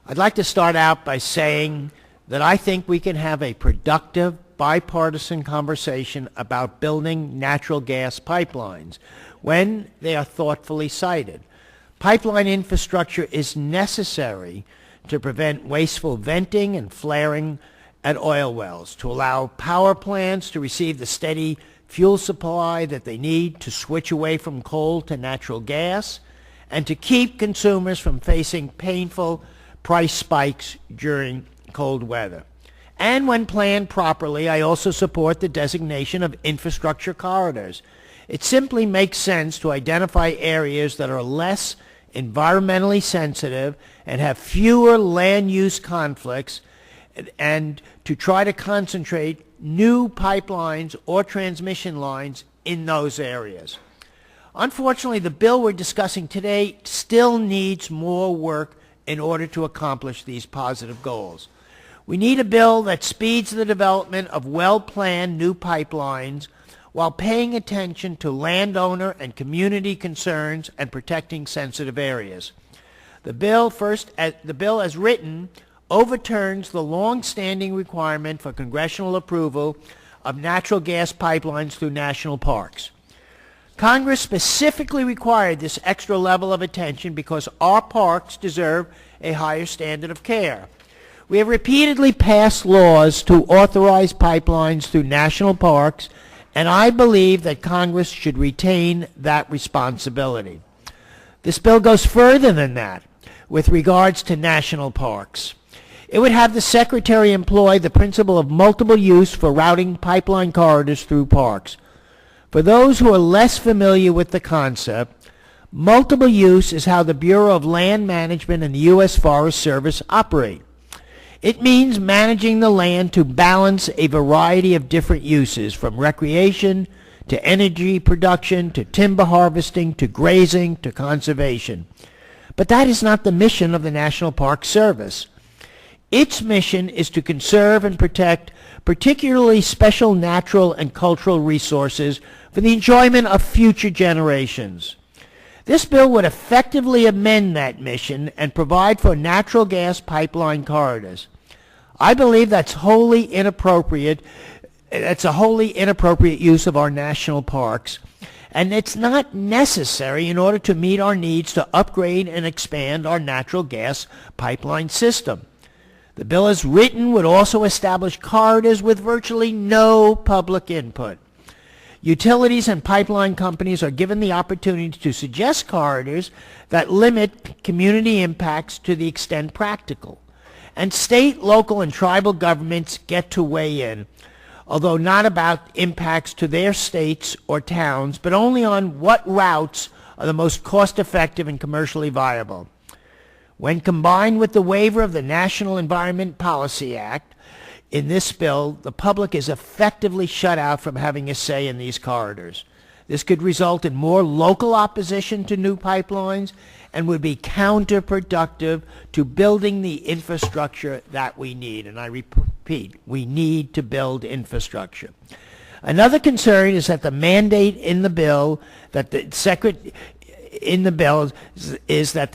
I'd like to start out by saying that I think we can have a productive, bipartisan conversation about building natural gas pipelines when they are thoughtfully sited. Pipeline infrastructure is necessary to prevent wasteful venting and flaring at oil wells, to allow power plants to receive the steady fuel supply that they need to switch away from coal to natural gas, and to keep consumers from facing painful price spikes during cold weather. And when planned properly, I also support the designation of infrastructure corridors. It simply makes sense to identify areas that are less environmentally sensitive and have fewer land use conflicts, and to try to concentrate new pipelines or transmission lines in those areas. Unfortunately, the bill we're discussing today still needs more work in order to accomplish these positive goals. We need a bill that speeds the development of well-planned new pipelines while paying attention to landowner and community concerns and protecting sensitive areas. The bill as written overturns the long-standing requirement for congressional approval of natural gas pipelines through national parks. Congress specifically required this extra level of attention because our parks deserve a higher standard of care. We have repeatedly passed laws to authorize pipelines through national parks, and I believe that Congress should retain that responsibility. This bill goes further than that with regards to national parks. It would have the Secretary employ the principle of multiple use for routing pipeline corridors through parks. For those who are less familiar with the concept, multiple use is how the Bureau of Land Management and the U.S. Forest Service operate. It means managing the land to balance a variety of different uses, from recreation to energy production to timber harvesting to grazing to conservation. But that is not the mission of the National Park Service. Its mission is to conserve and protect particularly special natural and cultural resources for the enjoyment of future generations. This bill would effectively amend that mission and provide for natural gas pipeline corridors. I believe that's wholly inappropriate. It's a wholly inappropriate use of our national parks, and it's not necessary in order to meet our needs to upgrade and expand our natural gas pipeline system. The bill as written would also establish corridors with virtually no public input. Utilities and pipeline companies are given the opportunity to suggest corridors that limit community impacts to the extent practical. And state, local, and tribal governments get to weigh in, although not about impacts to their states or towns, but only on what routes are the most cost-effective and commercially viable. When combined with the waiver of the National Environment Policy Act in this bill, the public is effectively shut out from having a say in these corridors. This could result in more local opposition to new pipelines and would be counterproductive to building the infrastructure that we need. And I repeat, we need to build infrastructure. Another concern is that the mandate in the bill that the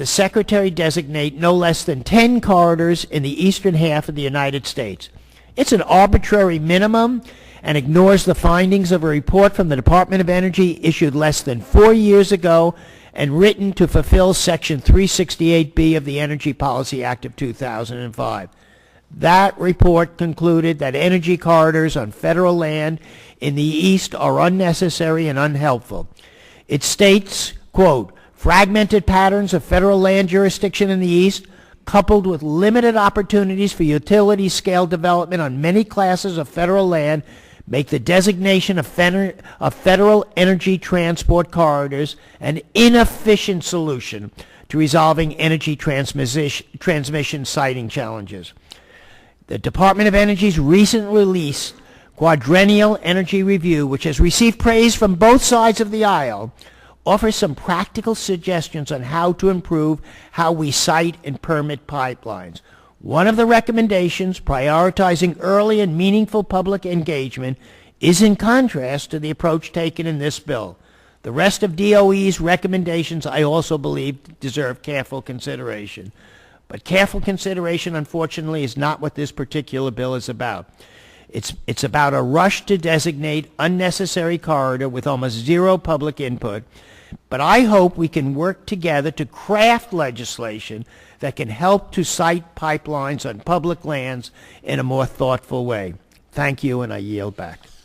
Secretary designate no less than 10 corridors in the eastern half of the United States. It's an arbitrary minimum and ignores the findings of a report from the Department of Energy issued less than 4 years ago and written to fulfill Section 368B of the Energy Policy Act of 2005. That report concluded that energy corridors on federal land in the east are unnecessary and unhelpful. It states, quote, fragmented patterns of federal land jurisdiction in the east, coupled with limited opportunities for utility-scale development on many classes of federal land, make the designation of federal energy transport corridors an inefficient solution to resolving energy transmission siting challenges. The Department of Energy's recent released Quadrennial Energy Review, which has received praise from both sides of the aisle, offers some practical suggestions on how to improve how we site and permit pipelines. One of the recommendations, prioritizing early and meaningful public engagement, is in contrast to the approach taken in this bill. The rest of DOE's recommendations, I also believe, deserve careful consideration. But careful consideration, unfortunately, is not what this particular bill is about. It's about a rush to designate unnecessary corridor with almost zero public input. But I hope we can work together to craft legislation that can help to site pipelines on public lands in a more thoughtful way. Thank you, and I yield back.